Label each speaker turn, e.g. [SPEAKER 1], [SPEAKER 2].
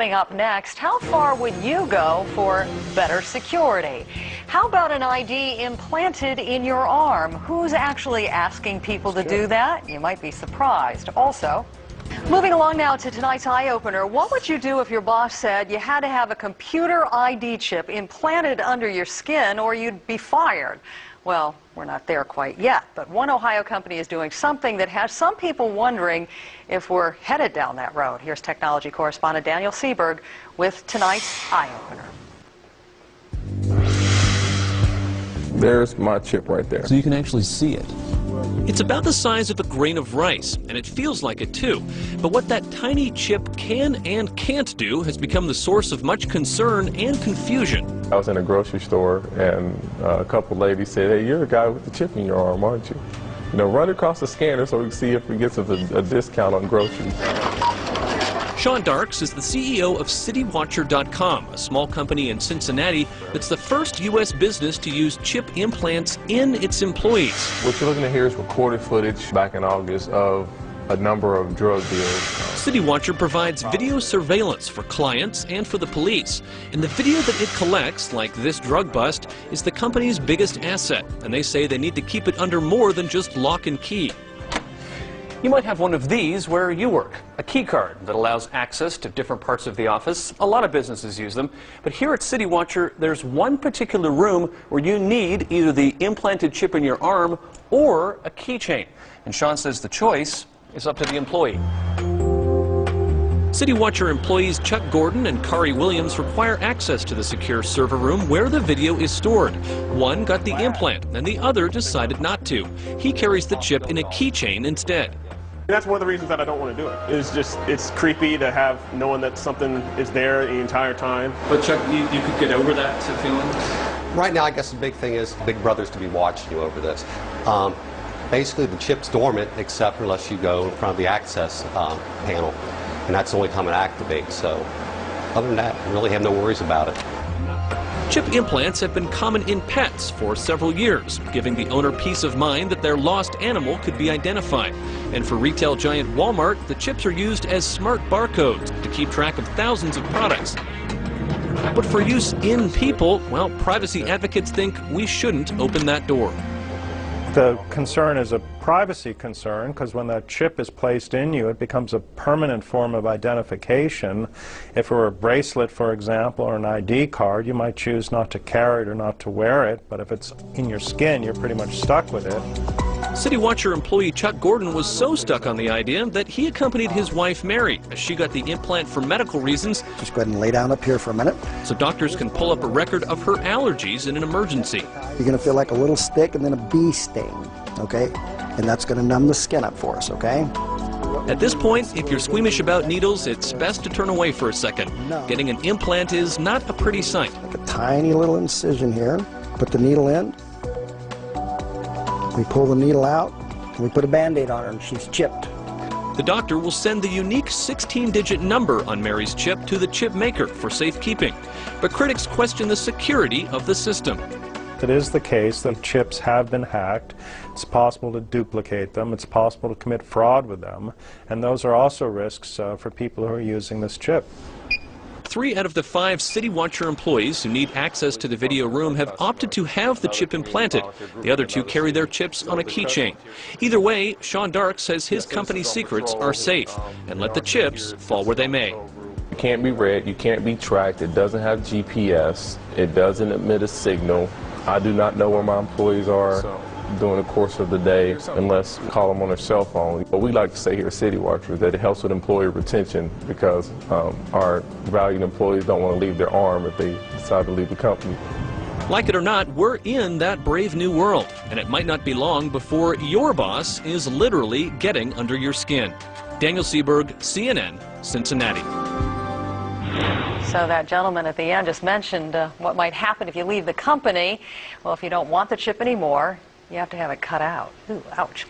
[SPEAKER 1] Coming up next, how far would you go for better security? How about an ID implanted in your arm? Who's actually asking people to do that? You might be surprised. Also, moving along now to tonight's eye-opener, what would you do if your boss said you had to have a computer ID chip implanted under your skin or you'd be fired? Well, we're not there quite yet, but one Ohio company is doing something that has some people wondering if we're headed down that road. Here's technology correspondent Daniel Seberg with tonight's eye-opener.
[SPEAKER 2] There's my chip right there.
[SPEAKER 3] So you can actually see it.
[SPEAKER 4] It's about the size of a grain of rice, and it feels like it too. But what that tiny chip can and can't do has become the source of much concern and confusion.
[SPEAKER 2] I was in a grocery store, and a couple ladies said, "Hey, you're the guy with the chip in your arm, aren't you? You know, run across the scanner so we can see if we get a discount on groceries."
[SPEAKER 4] Sean Darks is the CEO of CityWatcher.com, a small company in Cincinnati that's the first U.S. business to use chip implants in its employees.
[SPEAKER 2] What you're looking at here is recorded footage back in August of a number of drug deals.
[SPEAKER 4] CityWatcher provides video surveillance for clients and for the police. And the video that it collects, like this drug bust, is the company's biggest asset. And they say they need to keep it under more than just lock and key.
[SPEAKER 5] You might have one of these where you work, a key card that allows access to different parts of the office. A lot of businesses use them, but here at CityWatcher, there's one particular room where you need either the implanted chip in your arm or a keychain. And Sean says the choice is up to the employee.
[SPEAKER 4] CityWatcher employees Chuck Gordon and Kari Williams require access to the secure server room where the video is stored. One got the implant, and the other decided not to. He carries the chip in a keychain instead.
[SPEAKER 6] That's one of the reasons that I don't want to do it. It's creepy to have knowing that something is there the entire time.
[SPEAKER 5] But Chuck, you could get over that feeling?
[SPEAKER 7] Right now, I guess the big thing is Big Brother's to be watching you over this. Basically, the chip's dormant except unless you go in front of the access panel, and that's the only time it activates. So, other than that, I really have no worries about it.
[SPEAKER 4] Chip implants have been common in pets for several years, giving the owner peace of mind that their lost animal could be identified. And for retail giant Walmart, the chips are used as smart barcodes to keep track of thousands of products. But for use in people, well, privacy advocates think we shouldn't open that door.
[SPEAKER 8] The concern is a privacy concern because when that chip is placed in you, it becomes a permanent form of identification. If it were a bracelet, for example, or an ID card, you might choose not to carry it or not to wear it, but if it's in your skin, you're pretty much stuck with it.
[SPEAKER 4] CityWatcher employee Chuck Gordon was so stuck on the idea that he accompanied his wife Mary as she got the implant for medical reasons.
[SPEAKER 9] Just go ahead and lay down up here for a minute.
[SPEAKER 4] So doctors can pull up a record of her allergies in an emergency.
[SPEAKER 9] You're going to feel like a little stick and then a bee sting, okay? And that's going to numb the skin up for us, okay?
[SPEAKER 4] At this point, if you're squeamish about needles, it's best to turn away for a second. Getting an implant is not a pretty sight.
[SPEAKER 9] Like a tiny little incision here. Put the needle in. We pull the needle out, and we put a Band-Aid on her, and she's chipped.
[SPEAKER 4] The doctor will send the unique 16-digit number on Mary's chip to the chip maker for safekeeping. But critics question the security of the system.
[SPEAKER 8] It is the case that chips have been hacked. It's possible to duplicate them. It's possible to commit fraud with them. And those are also risks for people who are using this chip.
[SPEAKER 4] 3 out of the 5 CityWatcher employees who need access to the video room have opted to have the chip implanted. The other 2 carry their chips on a keychain. Either way, Sean Dark says his company's secrets are safe, and let the chips fall where they may.
[SPEAKER 2] You can't be read, you can't be tracked, it doesn't have GPS, it doesn't emit a signal. I do not know where my employees are during the course of the day unless I call them on their cell phone. What we like to say here at CityWatcher is that it helps with employee retention because our valued employees don't want to leave their arm if they decide to leave the company.
[SPEAKER 4] Like it or not, we're in that brave new world, and it might not be long before your boss is literally getting under your skin. Daniel Seberg, CNN, Cincinnati.
[SPEAKER 1] So that gentleman at the end just mentioned what might happen if you leave the company. Well, if you don't want the chip anymore, you have to have it cut out. Ooh, ouch.